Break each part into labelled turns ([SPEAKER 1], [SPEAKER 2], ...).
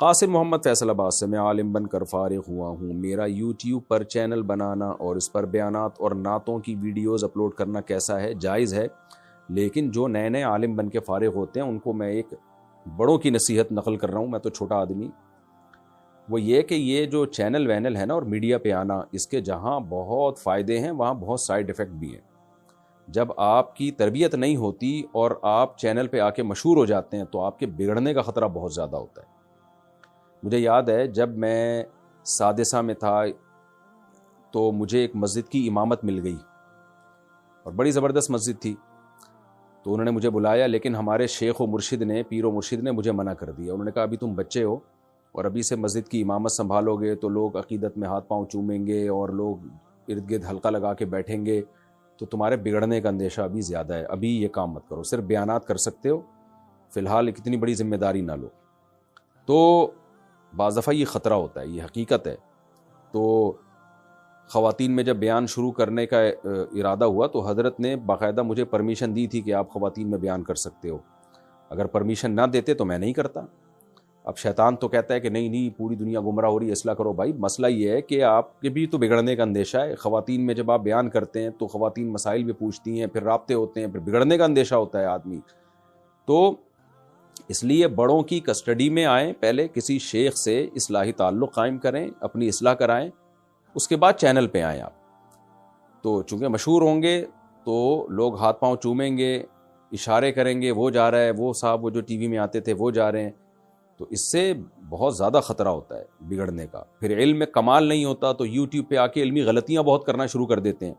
[SPEAKER 1] قاسم محمد فیصل آباد سے میں عالم بن کر فارغ ہوا ہوں. میرا یوٹیوب پر چینل بنانا اور اس پر بیانات اور نعتوں کی ویڈیوز اپلوڈ کرنا کیسا ہے؟ جائز ہے، لیکن جو نئے نئے عالم بن کے فارغ ہوتے ہیں ان کو میں ایک بڑوں کی نصیحت نقل کر رہا ہوں، میں تو چھوٹا آدمی. وہ یہ کہ یہ جو چینل وینل ہے نا اور میڈیا پہ آنا، اس کے جہاں بہت فائدے ہیں وہاں بہت سائیڈ ایفیکٹ بھی ہیں. جب آپ کی تربیت نہیں ہوتی اور آپ چینل پہ آ کے مشہور ہو جاتے ہیں تو آپ کے بگڑنے کا خطرہ بہت زیادہ ہوتا ہے. مجھے یاد ہے جب میں سادسہ میں تھا تو مجھے ایک مسجد کی امامت مل گئی اور بڑی زبردست مسجد تھی. تو انہوں نے مجھے بلایا، لیکن ہمارے شیخ و مرشد نے، پیر و مرشد نے مجھے منع کر دیا. انہوں نے کہا ابھی تم بچے ہو اور ابھی سے مسجد کی امامت سنبھالو گے تو لوگ عقیدت میں ہاتھ پاؤں چومیں گے اور لوگ ارد گرد حلقہ لگا کے بیٹھیں گے، تو تمہارے بگڑنے کا اندیشہ ابھی زیادہ ہے، ابھی یہ کام مت کرو، صرف بیانات کر سکتے ہو، فی الحال اتنی بڑی ذمہ داری نہ لو. تو بعض دفعہ یہ خطرہ ہوتا ہے، یہ حقیقت ہے. تو خواتین میں جب بیان شروع کرنے کا ارادہ ہوا تو حضرت نے باقاعدہ مجھے پرمیشن دی تھی کہ آپ خواتین میں بیان کر سکتے ہو. اگر پرمیشن نہ دیتے تو میں نہیں کرتا. اب شیطان تو کہتا ہے کہ نہیں پوری دنیا گمراہ ہو رہی ہے، اصلاح کرو. بھائی مسئلہ یہ ہے کہ آپ کے بھی تو بگڑنے کا اندیشہ ہے. خواتین میں جب آپ بیان کرتے ہیں تو خواتین مسائل بھی پوچھتی ہیں، پھر رابطے ہوتے ہیں، پھر بگڑنے کا اندیشہ ہوتا ہے آدمی. تو اس لیے بڑوں کی کسٹڈی میں آئیں، پہلے کسی شیخ سے اصلاحی تعلق قائم کریں، اپنی اصلاح کرائیں، اس کے بعد چینل پہ آئیں آپ. تو چونکہ مشہور ہوں گے تو لوگ ہاتھ پاؤں چومیں گے، اشارے کریں گے، وہ جا رہا ہے، وہ صاحب وہ جو ٹی وی میں آتے تھے وہ جا رہے ہیں. تو اس سے بہت زیادہ خطرہ ہوتا ہے بگڑنے کا. پھر علم میں کمال نہیں ہوتا تو یوٹیوب پہ آ کے علمی غلطیاں بہت کرنا شروع کر دیتے ہیں.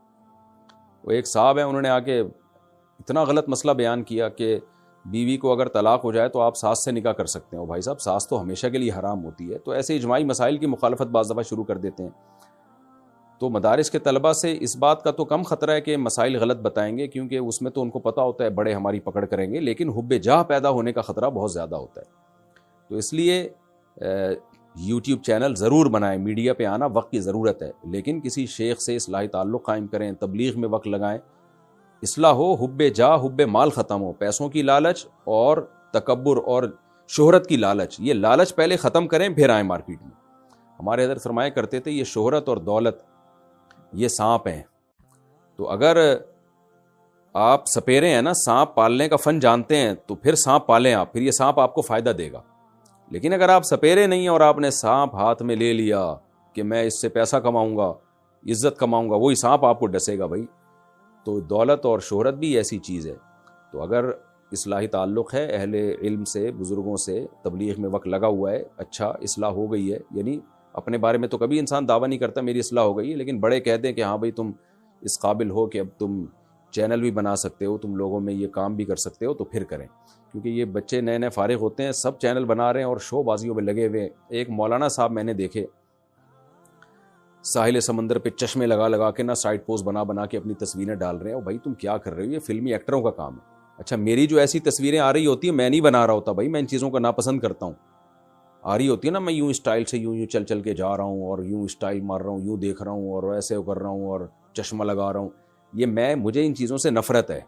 [SPEAKER 1] وہ ایک صاحب ہیں، انہوں نے آ کے اتنا غلط مسئلہ بیان کیا کہ بیوی کو اگر طلاق ہو جائے تو آپ ساس سے نکاح کر سکتے ہیں. بھائی صاحب ساس تو ہمیشہ کے لیے حرام ہوتی ہے. تو ایسے اجماعی مسائل کی مخالفت بعض دفعہ شروع کر دیتے ہیں. تو مدارس کے طلبہ سے اس بات کا تو کم خطرہ ہے کہ مسائل غلط بتائیں گے، کیونکہ اس میں تو ان کو پتہ ہوتا ہے بڑے ہماری پکڑ کریں گے، لیکن حب جاہ پیدا ہونے کا خطرہ بہت زیادہ ہوتا ہے. تو اس لیے یوٹیوب چینل ضرور بنائیں. میڈیا پہ آنا وقت کی ضرورت ہے، لیکن کسی شیخ سے اصلاحی تعلق قائم کریں، تبلیغ میں وقت لگائیں، اصلاح ہو، حب جاہ حب مال ختم ہو. پیسوں کی لالچ اور تکبر اور شہرت کی لالچ، یہ لالچ پہلے ختم کریں پھر آئیں مارکیٹ میں. ہمارے حضرت فرمایا کرتے تھے یہ شہرت اور دولت یہ سانپ ہیں. تو اگر آپ سپیرے ہیں نا، سانپ پالنے کا فن جانتے ہیں تو پھر سانپ پالیں آپ، پھر یہ سانپ آپ کو فائدہ دے گا. لیکن اگر آپ سپیرے نہیں ہیں اور آپ نے سانپ ہاتھ میں لے لیا کہ میں اس سے پیسہ کماؤں گا، عزت کماؤں گا، وہی سانپ آپ کو ڈسے گا بھائی. تو دولت اور شہرت بھی ایسی چیز ہے. تو اگر اصلاحی تعلق ہے اہل علم سے، بزرگوں سے، تبلیغ میں وقت لگا ہوا ہے، اچھا اصلاح ہو گئی ہے، یعنی اپنے بارے میں تو کبھی انسان دعویٰ نہیں کرتا میری اصلاح ہو گئی ہے، لیکن بڑے کہہ دیں کہ ہاں بھائی تم اس قابل ہو کہ اب تم چینل بھی بنا سکتے ہو، تم لوگوں میں یہ کام بھی کر سکتے ہو، تو پھر کریں. کیونکہ یہ بچے نئے نئے فارغ ہوتے ہیں، سب چینل بنا رہے ہیں اور شو بازیوں میں لگے ہوئے. ایک مولانا صاحب میں نے دیکھے ساحل سمندر پہ چشمے لگا لگا کے نا سائڈ پوز بنا بنا کے اپنی تصویریں ڈال رہے ہیں. بھائی تم کیا کر رہے ہو؟ یہ فلمی ایکٹروں کا کام ہے. اچھا میری جو ایسی تصویریں آ رہی ہوتی ہیں میں نہیں بنا رہا ہوتا بھائی، میں ان چیزوں کو ناپسند کرتا ہوں. آ رہی ہوتی ہے نا میں یوں اسٹائل سے یوں چل چل کے جا رہا ہوں اور یوں اسٹائل مار رہا ہوں، یوں دیکھ رہا ہوں اور ایسے کر رہا ہوں اور چشمہ لگا رہا ہوں. یہ مجھے ان چیزوں سے نفرت ہے.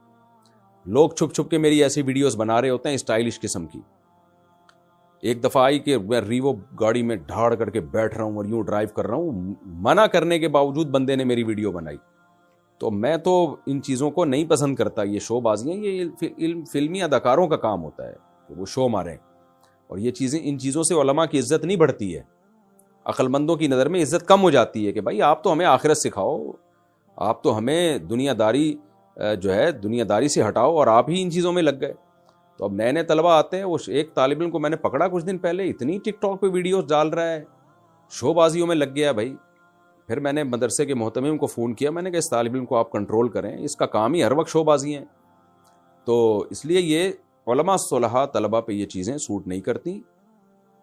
[SPEAKER 1] لوگ چھپ چھپ کے میری ایسی ویڈیوز بنا رہے ہوتے ہیں اسٹائلش قسم کی. ایک دفعہ آئی کہ میں ریوو گاڑی میں ڈھاڑ کر کے بیٹھ رہا ہوں اور یوں ڈرائیو کر رہا ہوں، منع کرنے کے باوجود بندے نے میری ویڈیو بنائی. تو میں تو ان چیزوں کو نہیں پسند کرتا. یہ شو بازیاں یہ فلمی اداکاروں کا کام ہوتا ہے کہ وہ شو ماریں، اور یہ چیزیں، ان چیزوں سے علماء کی عزت نہیں بڑھتی ہے. عقل مندوں کی نظر میں عزت کم ہو جاتی ہے کہ بھائی آپ تو ہمیں آخرت سکھاؤ، آپ تو ہمیں دنیا داری سے ہٹاؤ، اور آپ ہی ان چیزوں میں لگ گئے. تو اب نئے نئے طلبہ آتے ہیں. وہ ایک طالب علم کو میں نے پکڑا کچھ دن پہلے، اتنی ٹک ٹاک پہ ویڈیوز ڈال رہا ہے، شو بازیوں میں لگ گیا بھائی. پھر میں نے مدرسے کے محتمم کو فون کیا، میں نے کہا اس طالب علم کو آپ کنٹرول کریں، اس کا کام ہی ہر وقت شو بازی ہیں. تو اس لیے یہ علماء صلحاء طلبہ پہ یہ چیزیں سوٹ نہیں کرتی.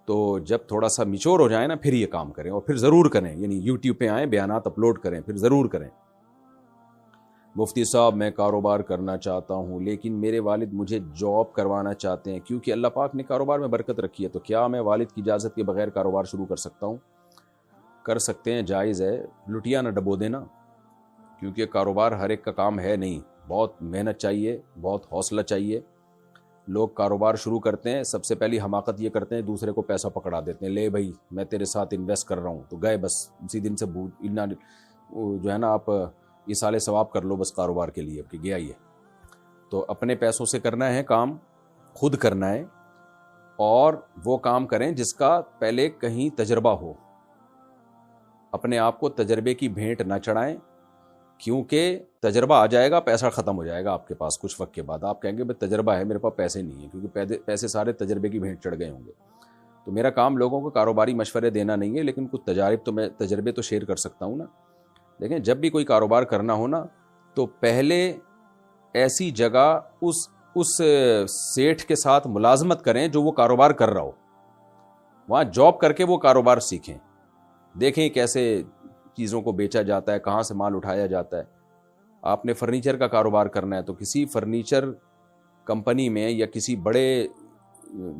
[SPEAKER 1] تو جب تھوڑا سا میچور ہو جائیں نا پھر یہ کام کریں، اور پھر ضرور کریں، یعنی یوٹیوب پہ آئیں، بیانات اپلوڈ کریں، پھر ضرور کریں. مفتی صاحب میں کاروبار کرنا چاہتا ہوں لیکن میرے والد مجھے جاب کروانا چاہتے ہیں کیونکہ اللہ پاک نے کاروبار میں برکت رکھی ہے، تو کیا میں والد کی اجازت کے بغیر کاروبار شروع کر سکتا ہوں؟ کر سکتے ہیں، جائز ہے. لٹیا نہ ڈبو دینا، کیونکہ کاروبار ہر ایک کا کام ہے نہیں. بہت محنت چاہیے، بہت حوصلہ چاہیے. لوگ کاروبار شروع کرتے ہیں سب سے پہلی حماقت یہ کرتے ہیں دوسرے کو پیسہ پکڑا دیتے ہیں، لے بھائی میں تیرے ساتھ انویسٹ کر رہا ہوں، تو گئے بس اسی دن سے جو ہے نا آپ ایصال ثواب کر لو بس کاروبار کے لیے کہ گیا ہی ہے۔ تو اپنے پیسوں سے کرنا ہے کام، خود کرنا ہے، اور وہ کام کریں جس کا پہلے کہیں تجربہ ہو۔ اپنے آپ کو تجربے کی بھینٹ نہ چڑھائیں، کیونکہ تجربہ آ جائے گا پیسہ ختم ہو جائے گا آپ کے پاس کچھ وقت کے بعد، آپ کہیں گے بھائی تجربہ ہے میرے پاس پیسے نہیں ہیں، کیونکہ پیسے سارے تجربے کی بھینٹ چڑھ گئے ہوں گے۔ تو میرا کام لوگوں کو کاروباری مشورے دینا نہیں ہے، لیکن کچھ تجربے تو شیئر کر سکتا ہوں نا۔ لیکن جب بھی کوئی کاروبار کرنا ہو نا تو پہلے ایسی جگہ اس سیٹھ کے ساتھ ملازمت کریں جو وہ کاروبار کر رہا ہو، وہاں جاب کر کے وہ کاروبار سیکھیں، دیکھیں کیسے چیزوں کو بیچا جاتا ہے، کہاں سے مال اٹھایا جاتا ہے۔ آپ نے فرنیچر کا کاروبار کرنا ہے تو کسی فرنیچر کمپنی میں یا کسی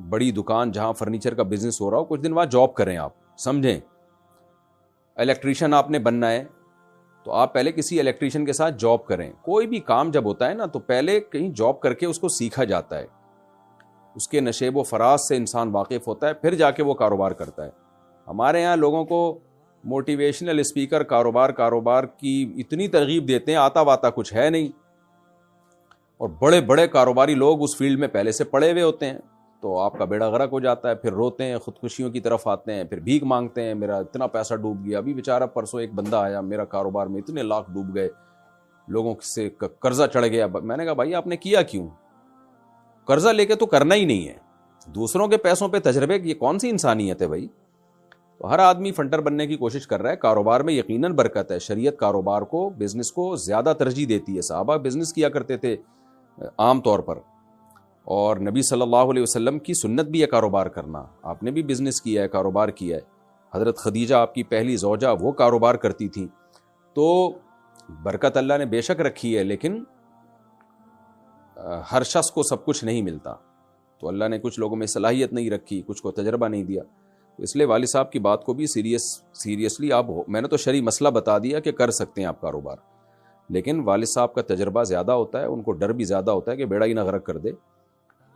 [SPEAKER 1] بڑی دکان جہاں فرنیچر کا بزنس ہو رہا ہو، کچھ دن وہاں جاب کریں، آپ سمجھیں۔ الیکٹریشین آپ نے بننا ہے تو آپ پہلے کسی الیکٹریشین کے ساتھ جاب کریں۔ کوئی بھی کام جب ہوتا ہے نا تو پہلے کہیں جاب کر کے اس کو سیکھا جاتا ہے، اس کے نشیب و فراز سے انسان واقف ہوتا ہے، پھر جا کے وہ کاروبار کرتا ہے۔ ہمارے یہاں لوگوں کو موٹیویشنل اسپیکر کاروبار کی اتنی ترغیب دیتے ہیں، آتا واتا کچھ ہے نہیں، اور بڑے بڑے کاروباری لوگ اس فیلڈ میں پہلے سے پڑے ہوئے ہوتے ہیں، تو آپ کا بیڑا غرق ہو جاتا ہے، پھر روتے ہیں، خودکشیوں کی طرف آتے ہیں، پھر بھیک مانگتے ہیں، میرا اتنا پیسہ ڈوب گیا۔ ابھی بیچارہ پرسوں ایک بندہ آیا، میرا کاروبار میں اتنے لاکھ ڈوب گئے، لوگوں سے قرضہ چڑھ گیا۔ میں نے کہا بھائی آپ نے کیا کیوں؟ قرضہ لے کے تو کرنا ہی نہیں ہے، دوسروں کے پیسوں پہ تجربے، یہ کون سی انسانیت ہے بھائی؟ تو ہر آدمی فنٹر بننے کی کوشش کر رہا ہے۔ کاروبار میں یقیناً برکت ہے، شریعت کاروبار کو، بزنس کو زیادہ ترجیح دیتی ہے۔ صحابہ بزنس کیا کرتے تھے عام طور پر، اور نبی صلی اللہ علیہ وسلم کی سنت بھی ہے کاروبار کرنا، آپ نے بھی بزنس کیا ہے، کاروبار کیا ہے۔ حضرت خدیجہ آپ کی پہلی زوجہ، وہ کاروبار کرتی تھیں، تو برکت اللہ نے بے شک رکھی ہے، لیکن ہر شخص کو سب کچھ نہیں ملتا، تو اللہ نے کچھ لوگوں میں صلاحیت نہیں رکھی، کچھ کو تجربہ نہیں دیا، اس لیے والد صاحب کی بات کو بھی سیریسلی آپ میں نے تو شرعی مسئلہ بتا دیا کہ کر سکتے ہیں آپ کاروبار، لیکن والد صاحب کا تجربہ زیادہ ہوتا ہے، ان کو ڈر بھی زیادہ ہوتا ہے کہ بیڑا ہی نہ غرق کر دے،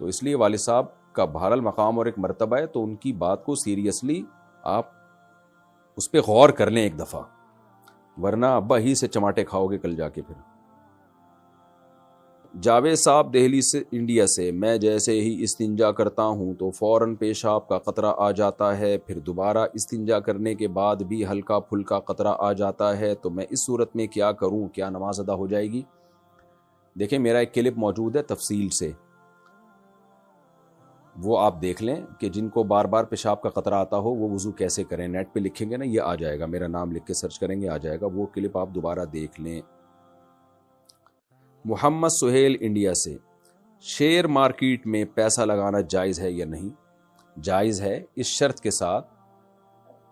[SPEAKER 1] تو اس لیے والد صاحب کا بہرحال مقام اور ایک مرتبہ ہے، تو ان کی بات کو سیریسلی آپ اس پہ غور کر لیں ایک دفعہ، ورنہ ابا ہی سے چماٹے کھاؤ گے کل جا کے۔ پھر جاوید صاحب دہلی سے، انڈیا سے، میں جیسے ہی استنجا کرتا ہوں تو فوراً پیشاب کا قطرہ آ جاتا ہے، پھر دوبارہ استنجا کرنے کے بعد بھی ہلکا پھلکا قطرہ آ جاتا ہے، تو میں اس صورت میں کیا کروں؟ کیا نماز ادا ہو جائے گی؟ دیکھیں میرا ایک کلپ موجود ہے تفصیل سے، وہ آپ دیکھ لیں کہ جن کو بار بار پیشاب کا قطرہ آتا ہو وہ وضو کیسے کریں، نیٹ پہ لکھیں گے نا یہ آ جائے گا، میرا نام لکھ کے سرچ کریں گے آ جائے گا، وہ کلپ آپ دوبارہ دیکھ لیں۔ محمد سہیل انڈیا سے، شیئر مارکیٹ میں پیسہ لگانا جائز ہے یا نہیں؟ جائز ہے، اس شرط کے ساتھ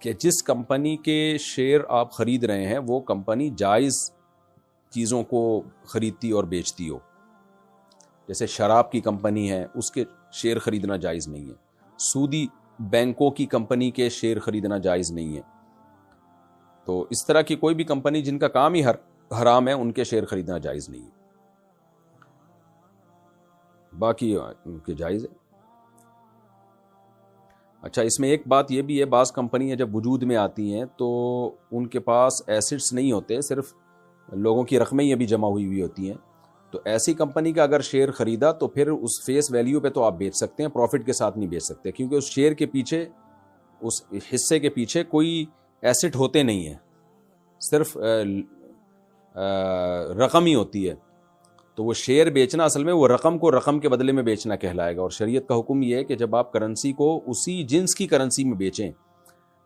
[SPEAKER 1] کہ جس کمپنی کے شیئر آپ خرید رہے ہیں وہ کمپنی جائز چیزوں کو خریدتی اور بیچتی ہو۔ جیسے شراب کی کمپنی ہے، اس کے شیئر خریدنا جائز نہیں ہے، سودی بینکوں کی کمپنی کے شیئر خریدنا جائز نہیں ہے، تو اس طرح کی کوئی بھی کمپنی جن کا کام ہی حرام ہے ان کے شیئر خریدنا جائز نہیں ہے، باقی ان کے جائز ہے۔ اچھا اس میں ایک بات یہ بھی ہے، بعض کمپنیاں جب وجود میں آتی ہیں تو ان کے پاس ایسٹس نہیں ہوتے، صرف لوگوں کی رقمیں ہی ابھی جمع ہوئی ہوتی ہیں، تو ایسی کمپنی کا اگر شیئر خریدا تو پھر اس فیس ویلیو پہ تو آپ بیچ سکتے ہیں، پروفٹ کے ساتھ نہیں بیچ سکتے، کیونکہ اس شیئر کے پیچھے، اس حصے کے پیچھے کوئی ایسٹ ہوتے نہیں ہیں، صرف رقم ہی ہوتی ہے، تو وہ شیئر بیچنا اصل میں وہ رقم کو رقم کے بدلے میں بیچنا کہلائے گا، اور شریعت کا حکم یہ ہے کہ جب آپ کرنسی کو اسی جنس کی کرنسی میں بیچیں،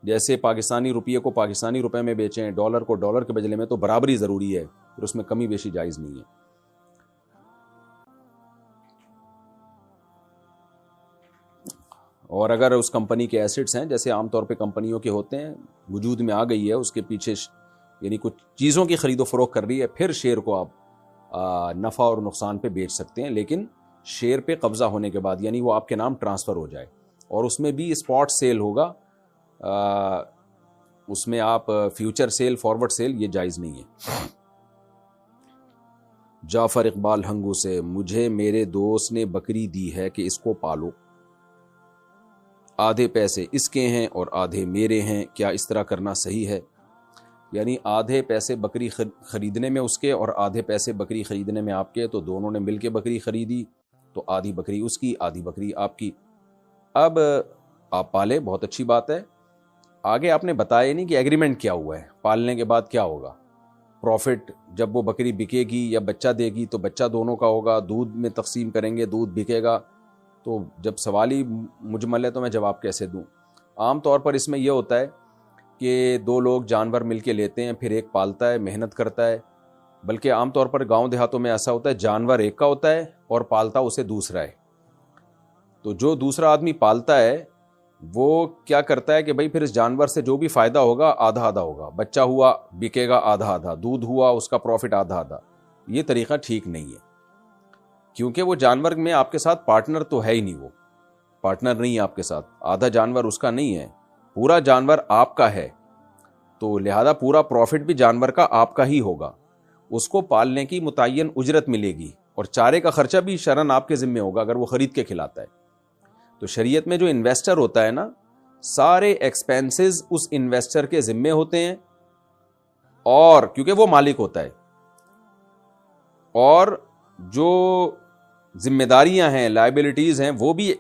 [SPEAKER 1] جیسے پاکستانی روپیے کو پاکستانی روپے میں بیچیں، ڈالر کو ڈالر کے بدلے میں، تو برابری ضروری ہے، پھر اس میں کمی بیشی جائز نہیں ہے۔ اور اگر اس کمپنی کے ایسٹس ہیں، جیسے عام طور پہ کمپنیوں کے ہوتے ہیں، وجود میں آ گئی ہے، اس کے پیچھے یعنی کچھ چیزوں کی خرید و فروخت کر رہی ہے، پھر شیئر کو آپ نفع اور نقصان پہ بیچ سکتے ہیں، لیکن شیئر پہ قبضہ ہونے کے بعد، یعنی وہ آپ کے نام ٹرانسفر ہو جائے، اور اس میں بھی اسپاٹ سیل ہوگا، اس میں آپ فیوچر سیل، فارورڈ سیل یہ جائز نہیں ہے۔ جعفر اقبال ہنگو سے، مجھے میرے دوست نے بکری دی ہے کہ اس کو پالو، آدھے پیسے اس کے ہیں اور آدھے میرے ہیں، کیا اس طرح کرنا صحیح ہے؟ یعنی آدھے پیسے بکری خریدنے میں اس کے اور آدھے پیسے بکری خریدنے میں آپ کے، تو دونوں نے مل کے بکری خریدی، تو آدھی بکری اس کی آدھی بکری آپ کی۔ اب آپ پالے، بہت اچھی بات ہے۔ آگے آپ نے بتایا نہیں کہ ایگریمنٹ کیا ہوا ہے، پالنے کے بعد کیا ہوگا، پروفٹ جب وہ بکری بکے گی یا بچہ دے گی تو بچہ دونوں کا ہوگا، دودھ میں تقسیم کریں گے، دودھ بکے گا۔ تو جب سوال ہی مجمل ہے تو میں جواب کیسے دوں؟ عام طور پر اس میں یہ ہوتا ہے کہ دو لوگ جانور مل کے لیتے ہیں، پھر ایک پالتا ہے، محنت کرتا ہے، بلکہ عام طور پر گاؤں دیہاتوں میں ایسا ہوتا ہے جانور ایک کا ہوتا ہے اور پالتا اسے دوسرا ہے۔ تو جو دوسرا آدمی پالتا ہے وہ کیا کرتا ہے کہ بھائی پھر اس جانور سے جو بھی فائدہ ہوگا آدھا آدھا ہوگا، بچہ ہوا بکے گا آدھا آدھا، دودھ ہوا اس کا پروفٹ آدھا آدھا۔ یہ طریقہ ٹھیک نہیں ہے، کیونکہ وہ جانور میں آپ کے ساتھ پارٹنر تو ہے ہی نہیں، وہ پارٹنر نہیں ہے آپ کے ساتھ، آدھا جانور اس کا نہیں ہے، پورا جانور آپ کا ہے، تو لہذا پورا پروفٹ بھی جانور کا آپ کا ہی ہوگا۔ اس کو پالنے کی متعین اجرت ملے گی اور چارے کا خرچہ بھی شرعاً آپ کے ذمہ ہوگا اگر وہ خرید کے کھلاتا ہے۔ تو شریعت میں جو انویسٹر ہوتا ہے نا، سارے ایکسپینسز اس انویسٹر کے ذمے ہوتے ہیں، اور کیونکہ وہ مالک ہوتا ہے، اور جو ذمہ داریاں ہیں، لائبلٹیز ہیں، وہ بھی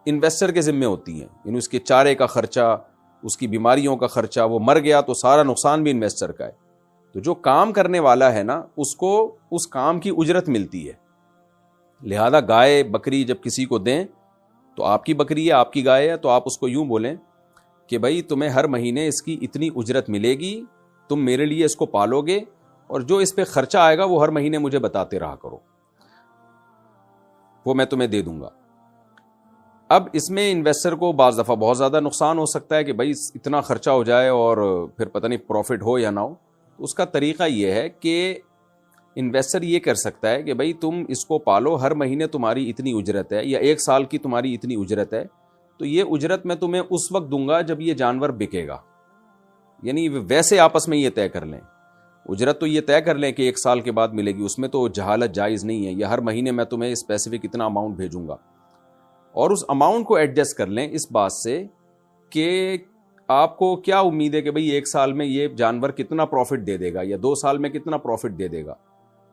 [SPEAKER 1] انویسٹر کے ذمے ہوتی ہیں، یعنی اس کے چارے کا خرچہ، اس کی بیماریوں کا خرچہ، وہ مر گیا تو سارا نقصان بھی انویسٹر کا ہے۔ تو جو کام کرنے والا ہے نا، اس کو اس کام کی اجرت ملتی ہے۔ لہذا گائے بکری جب کسی کو دیں تو آپ کی بکری ہے، آپ کی گائے ہے، تو آپ اس کو یوں بولیں کہ بھائی تمہیں ہر مہینے اس کی اتنی اجرت ملے گی، تم میرے لیے اس کو پالو گے، اور جو اس پہ خرچہ آئے گا وہ ہر مہینے مجھے بتاتے رہا کرو، وہ میں تمہیں دے دوں گا۔ اب اس میں انویسٹر کو بعض دفعہ بہت زیادہ نقصان ہو سکتا ہے کہ بھائی اتنا خرچہ ہو جائے اور پھر پتہ نہیں پروفٹ ہو یا نہ ہو۔ اس کا طریقہ یہ ہے کہ انویسٹر یہ کر سکتا ہے کہ بھائی تم اس کو پالو، ہر مہینے تمہاری اتنی اجرت ہے، یا ایک سال کی تمہاری اتنی اجرت ہے، تو یہ اجرت میں تمہیں اس وقت دوں گا جب یہ جانور بکے گا۔ یعنی ویسے آپس میں یہ طے کر لیں، اجرت تو یہ طے کر لیں کہ ایک سال کے بعد ملے گی، اس میں تو جہالت جائز نہیں ہے، یا ہر مہینے میں تمہیں اسپیسیفک اتنا اماؤنٹ بھیجوں گا، اور اس اماؤنٹ کو ایڈجسٹ کر لیں اس بات سے کہ آپ کو کیا امید ہے کہ بھئی ایک سال میں یہ جانور کتنا پروفٹ دے دے گا، یا 2 سال میں کتنا پروفٹ دے دے گا۔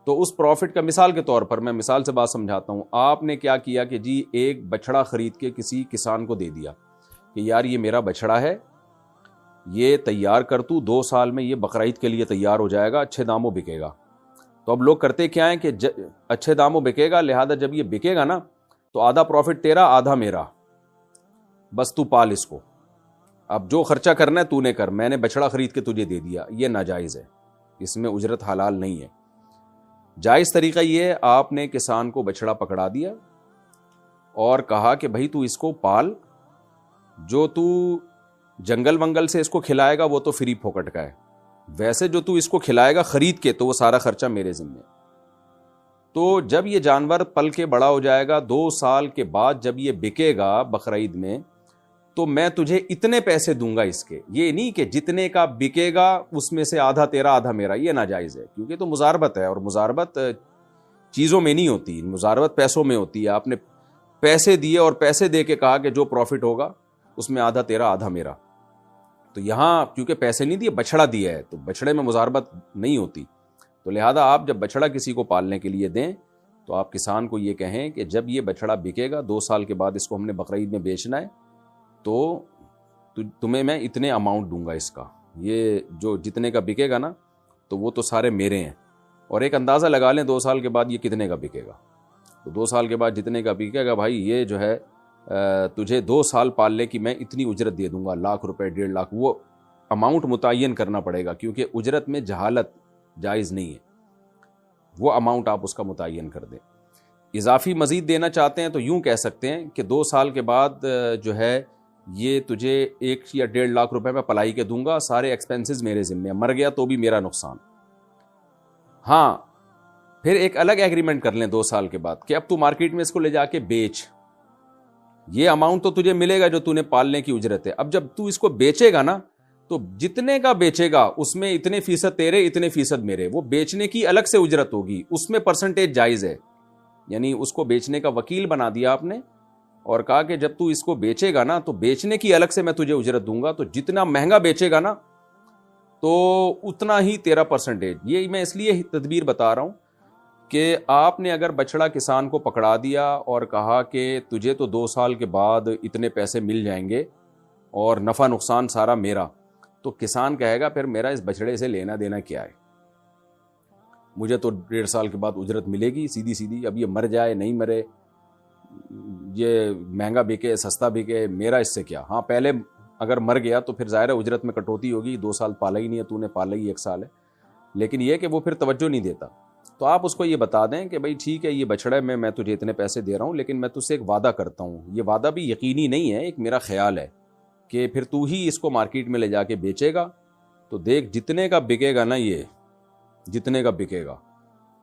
[SPEAKER 1] تو اس پروفٹ کا مثال کے طور پر میں مثال سے بات سمجھاتا ہوں، آپ نے کیا کیا کہ جی ایک بچڑا خرید کے کسی کسان کو دے دیا کہ یار یہ میرا بچڑا ہے، یہ تیار کر تو، 2 سال میں یہ بقرعید کے لیے تیار ہو جائے گا، اچھے داموں بکے گا۔ تو اب لوگ کرتے کیا ہیں کہ اچھے داموں بکے گا، لہذا جب یہ بکے گا نا تو آدھا پروفٹ تیرا آدھا میرا، بس تو پال اس کو، اب جو خرچہ کرنا ہے تو نے کر، میں نے بچڑا خرید کے تجھے دے دیا۔ یہ ناجائز ہے، اس میں اجرت حلال نہیں ہے۔ جائز طریقہ یہ ہے، آپ نے کسان کو بچڑا پکڑا دیا اور کہا کہ بھائی تو اس کو پال، جو تو جنگل ونگل سے اس کو کھلائے گا وہ تو فری پھوکٹ کا ہے، ویسے جو تو اس کو کھلائے گا خرید کے تو وہ سارا خرچہ میرے ذمہ ہے۔ تو جب یہ جانور پل کے بڑا ہو جائے گا، 2 سال کے بعد جب یہ بکے گا بقرعید میں، تو میں تجھے اتنے پیسے دوں گا اس کے، یہ نہیں کہ جتنے کا بکے گا اس میں سے آدھا تیرا آدھا میرا، یہ ناجائز ہے، کیونکہ تو مزاربت ہے، اور مزاربت چیزوں میں نہیں ہوتی، مزاربت پیسوں میں ہوتی ہے۔ آپ نے پیسے دیے اور پیسے دے کے کہا کہ جو پروفٹ ہوگا اس میں آدھا تیرا آدھا میرا، تو یہاں کیونکہ پیسے نہیں دیے، بچڑا دیا ہے، تو بچڑے میں مزاربت نہیں ہوتی۔ تو لہذا آپ جب بچڑا کسی کو پالنے کے لیے دیں تو آپ کسان کو یہ کہیں کہ جب یہ بچڑا بکے گا، 2 سال کے بعد اس کو ہم نے بقرعید میں بیچنا ہے، تو تمہیں میں اتنے اماؤنٹ دوں گا اس کا، یہ جو جتنے کا بکے گا نا تو وہ تو سارے میرے ہیں، اور ایک اندازہ لگا لیں 2 سال کے بعد یہ کتنے کا بکے گا۔ تو 2 سال کے بعد جتنے کا بکے گا، بھائی یہ جو ہے تجھے 2 سال پالنے کی میں اتنی اجرت دے دوں گا، 1,00,000 روپے 1,50,000، وہ اماؤنٹ متعین کرنا پڑے گا، کیونکہ اجرت میں جہالت جائز نہیں ہے، وہ اماؤنٹ آپ اس کا متعین کر دیں۔ اضافی مزید دینا چاہتے ہیں تو یوں کہہ سکتے ہیں کہ 2 سال کے بعد جو ہے یہ تجھے 1 یا 1,50,000 روپے میں پلائی کے دوں گا، سارے ایکسپینسز میرے ذمہ ہیں، مر گیا تو بھی میرا نقصان۔ ہاں پھر ایک الگ ایگریمنٹ کر لیں 2 سال کے بعد کہ اب تو مارکیٹ میں اس کو لے جا کے بیچ، یہ اماؤنٹ تو تجھے ملے گا جو تو نے پالنے کی اجرت ہے، اب جب تو اس کو بیچے گا نا تو جتنے کا بیچے گا اس میں اتنے فیصد تیرے اتنے فیصد میرے، وہ بیچنے کی الگ سے اجرت ہوگی، اس میں پرسنٹیج جائز ہے. یعنی اس کو بیچنے کا وکیل بنا دیا آپ نے اور کہا کہ جب تو اس کو بیچے گا نا تو بیچنے کی الگ سے میں تجھے اجرت دوں گا، تو جتنا مہنگا بیچے گا نا تو اتنا ہی تیرا پرسنٹیج. یہ میں اس لیے تدبیر بتا رہا ہوں کہ آپ نے اگر بچڑا کسان کو پکڑا دیا اور کہا کہ تجھے تو 2 سال کے بعد اتنے پیسے مل جائیں گے اور نفع نقصان سارا میرا، تو کسان کہے گا پھر میرا اس بچڑے سے لینا دینا کیا ہے، مجھے تو 1.5 سال کے بعد اجرت ملے گی سیدھی سیدھی، اب یہ مر جائے نہیں مرے، یہ مہنگا بکے سستا بکے، میرا اس سے کیا. ہاں پہلے اگر مر گیا تو پھر ظاہر ہے اجرت میں کٹوتی ہوگی، 2 سال پالا ہی نہیں ہے تو نے، پالا ہی 1 سال ہے، لیکن یہ کہ وہ پھر توجہ نہیں دیتا. تو آپ اس کو یہ بتا دیں کہ بھائی ٹھیک ہے یہ بچڑے میں تجھے اتنے پیسے دے رہا ہوں، لیکن میں تجھ سے ایک وعدہ کرتا ہوں، یہ وعدہ بھی یقینی نہیں ہے، ایک میرا خیال ہے کہ پھر تو ہی اس کو مارکیٹ میں لے جا کے بیچے گا، تو دیکھ جتنے کا بکے گا نا، یہ جتنے کا بکے گا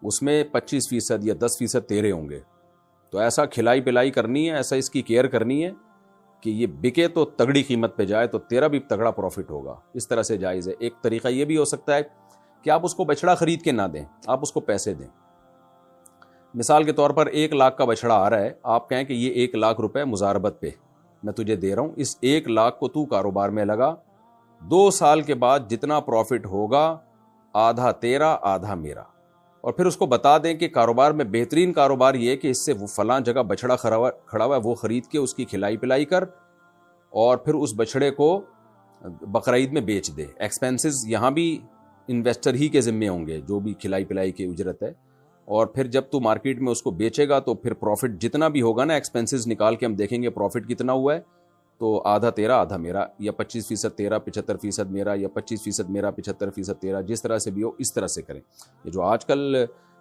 [SPEAKER 1] اس میں 25% یا 10% تیرے ہوں گے. تو ایسا کھلائی پلائی کرنی ہے، ایسا اس کی کیئر کرنی ہے کہ یہ بکے تو تگڑی قیمت پہ جائے تو تیرا بھی تگڑا پروفٹ ہوگا. اس طرح سے جائز ہے. ایک طریقہ یہ بھی ہو سکتا ہے کہ آپ اس کو بچڑا خرید کے نہ دیں، آپ اس کو پیسے دیں. مثال کے طور پر 1 لاکھ کا بچڑا آ رہا ہے، آپ کہیں کہ یہ 1 لاکھ روپے مزاربت پہ میں تجھے دے رہا ہوں، اس 1 لاکھ کو تو کاروبار میں لگا، 2 سال کے بعد جتنا پروفٹ ہوگا آدھا تیرا آدھا میرا. اور پھر اس کو بتا دیں کہ کاروبار میں بہترین کاروبار یہ کہ اس سے وہ فلاں جگہ بچڑا کھڑا ہوا ہے وہ خرید کے اس کی کھلائی پلائی کر اور پھر اس بچڑے کو بقرعید میں بیچ دے. ایکسپینسز یہاں بھی انویسٹر ہی کے ذمے ہوں گے، جو بھی کھلائی پلائی کی اجرت ہے. اور پھر جب تو مارکیٹ میں اس کو بیچے گا تو پھر پروفٹ جتنا بھی ہوگا نا، ایکسپینسز نکال کے ہم دیکھیں گے پروفٹ کتنا ہوا ہے، تو آدھا تیرا آدھا میرا، یا 25% تیرا 75% میرا، یا 25% میرا 75% تیرا، جس طرح سے بھی ہو اس طرح سے کریں. یہ جو آج کل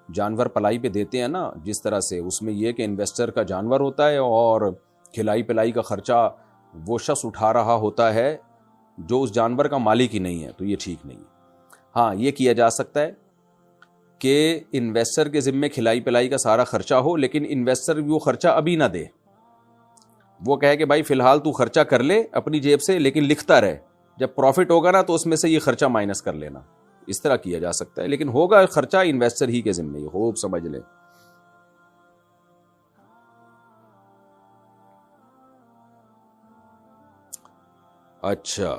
[SPEAKER 1] جانور پلائی پہ دیتے ہیں نا جس طرح سے، اس میں یہ کہ انویسٹر کا جانور ہوتا ہے اور کھلائی پلائی کا خرچہ وہ شخص اٹھا رہا ہوتا ہے جو اس جانور کا مالک ہی نہیں ہے، تو یہ ٹھیک نہیں ہے. ہاں یہ کیا جا سکتا ہے کہ انویسٹر کے ذمے کھلائی پلائی کا سارا خرچہ ہو، لیکن انویسٹر وہ خرچہ ابھی نہ دے، وہ کہے کہ بھائی فی الحال تو خرچہ کر لے اپنی جیب سے، لیکن لکھتا رہے، جب پروفٹ ہوگا نا تو اس میں سے یہ خرچہ مائنس کر لینا. اس طرح کیا جا سکتا ہے، لیکن ہوگا خرچہ انویسٹر ہی کے ذمے، یہ خوب سمجھ لیں. اچھا،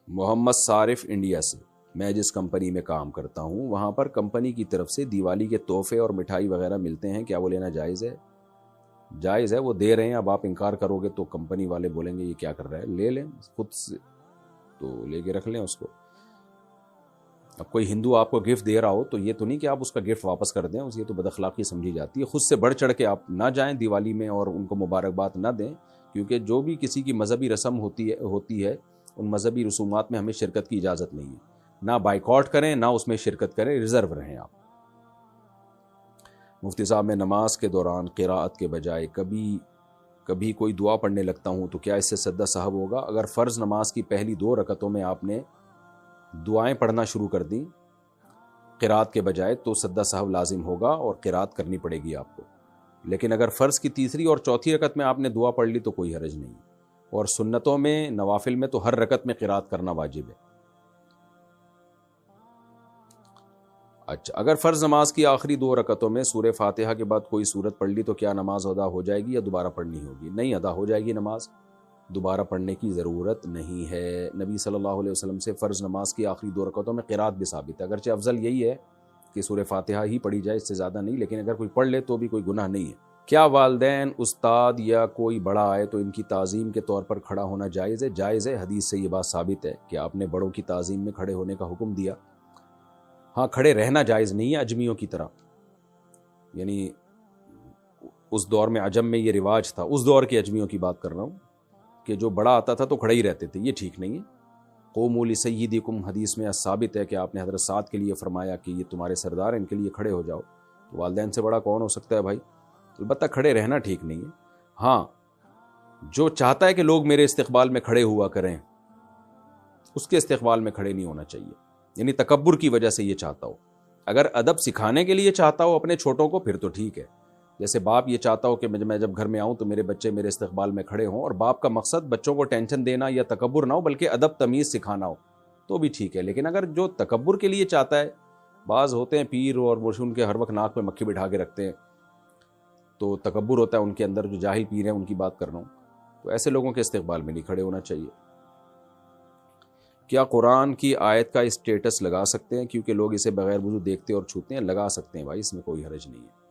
[SPEAKER 1] محمد صارف انڈیا سے، میں جس کمپنی میں کام کرتا ہوں وہاں پر کمپنی کی طرف سے دیوالی کے تحفے اور مٹھائی وغیرہ ملتے ہیں، کیا وہ لینا جائز ہے؟ جائز ہے، وہ دے رہے ہیں. اب آپ انکار کرو گے تو کمپنی والے بولیں گے یہ کیا کر رہا ہے، لے لیں خود سے، تو لے کے رکھ لیں اس کو. اب کوئی ہندو آپ کو گفٹ دے رہا ہو تو یہ تو نہیں کہ آپ اس کا گفٹ واپس کر دیں، یہ تو بد اخلاقی سمجھی جاتی ہے. خود سے بڑھ چڑھ کے آپ نہ جائیں دیوالی میں اور ان کو مبارکباد نہ دیں، کیونکہ جو بھی کسی کی مذہبی رسم ہوتی ہے ان مذہبی رسومات میں ہمیں شرکت کی اجازت نہیں ہے. نہ بائیکاٹ کریں نہ اس میں شرکت کریں، ریزرو رہیں آپ. مفتی صاحب، میں نماز کے دوران قراءت کے بجائے کبھی کوئی دعا پڑھنے لگتا ہوں تو کیا اس سے سجدہ سہو ہوگا؟ اگر فرض نماز کی پہلی 2 رکعتوں میں آپ نے دعائیں پڑھنا شروع کر دیں قراءت کے بجائے تو سجدہ سہو لازم ہوگا اور قراءت کرنی پڑے گی آپ کو. لیکن اگر فرض کی تیسری اور چوتھی رکعت میں آپ نے دعا پڑھ لی تو کوئی حرج نہیں. اور سنتوں میں نوافل میں تو ہر رکعت میں قراءت کرنا واجب ہے. اچھا، اگر فرض نماز کی آخری 2 رکعتوں میں سورہ فاتحہ کے بعد کوئی سورت پڑھ لی تو کیا نماز ادا ہو جائے گی یا دوبارہ پڑھنی ہوگی؟ نہیں، ادا ہو جائے گی نماز، دوبارہ پڑھنے کی ضرورت نہیں ہے. نبی صلی اللہ علیہ وسلم سے فرض نماز کی آخری 2 رکعتوں میں قراءت بھی ثابت ہے، اگرچہ افضل یہی ہے کہ سورہ فاتحہ ہی پڑھی جائے، اس سے زیادہ نہیں، لیکن اگر کوئی پڑھ لے تو بھی کوئی گناہ نہیں ہے. کیا والدین، استاد یا کوئی بڑا آئے تو ان کی تعظیم کے طور پر کھڑا ہونا جائز ہے؟ جائز ہے، حدیث سے یہ بات ثابت ہے کہ آپ نے بڑوں کی تعظیم میں کھڑے ہونے کا حکم دیا. ہاں، کھڑے رہنا جائز نہیں ہے اجمیوں کی طرح، یعنی اس دور میں عجم میں یہ رواج تھا، اس دور کے اجمیوں کی بات کر رہا ہوں کہ جو بڑا آتا تھا تو کھڑے ہی رہتے تھے، یہ ٹھیک نہیں ہے. قوموا لسیدکم حدیث میں ثابت ہے کہ آپ نے حضرت سعد کے لیے فرمایا کہ یہ تمہارے سردار ہیں، ان کے لیے کھڑے ہو جاؤ. تو والدین سے بڑا کون ہو سکتا ہے بھائی؟ البتہ کھڑے رہنا ٹھیک نہیں ہے. ہاں، جو چاہتا ہے کہ لوگ میرے استقبال میں کھڑے ہوا کریں اس کے استقبال میں کھڑے نہیں ہونا چاہیے، یعنی تکبر کی وجہ سے یہ چاہتا ہو. اگر ادب سکھانے کے لیے چاہتا ہو اپنے چھوٹوں کو پھر تو ٹھیک ہے، جیسے باپ یہ چاہتا ہو کہ میں جب گھر میں آؤں تو میرے بچے میرے استقبال میں کھڑے ہوں، اور باپ کا مقصد بچوں کو ٹینشن دینا یا تکبر نہ ہو بلکہ ادب تمیز سکھانا ہو، تو بھی ٹھیک ہے۔ لیکن اگر جو تکبر کے لیے چاہتا ہے، بعض ہوتے ہیں پیر اور وہ ان کے ہر وقت ناک پہ مکھی بٹھا کے رکھتے ہیں، تو تکبر ہوتا ہے ان کے اندر، جو جاہل پیر ہیں ان کی بات کر رہا ہوں، تو ایسے لوگوں کے استقبال میں نہیں کھڑے ہونا چاہیے۔ کیا قرآن کی آیت کا اسٹیٹس لگا سکتے ہیں کیونکہ لوگ اسے بغیر وضو دیکھتے اور چھوتے ہیں؟ لگا سکتے ہیں بھائی، اس میں کوئی حرج نہیں ہے۔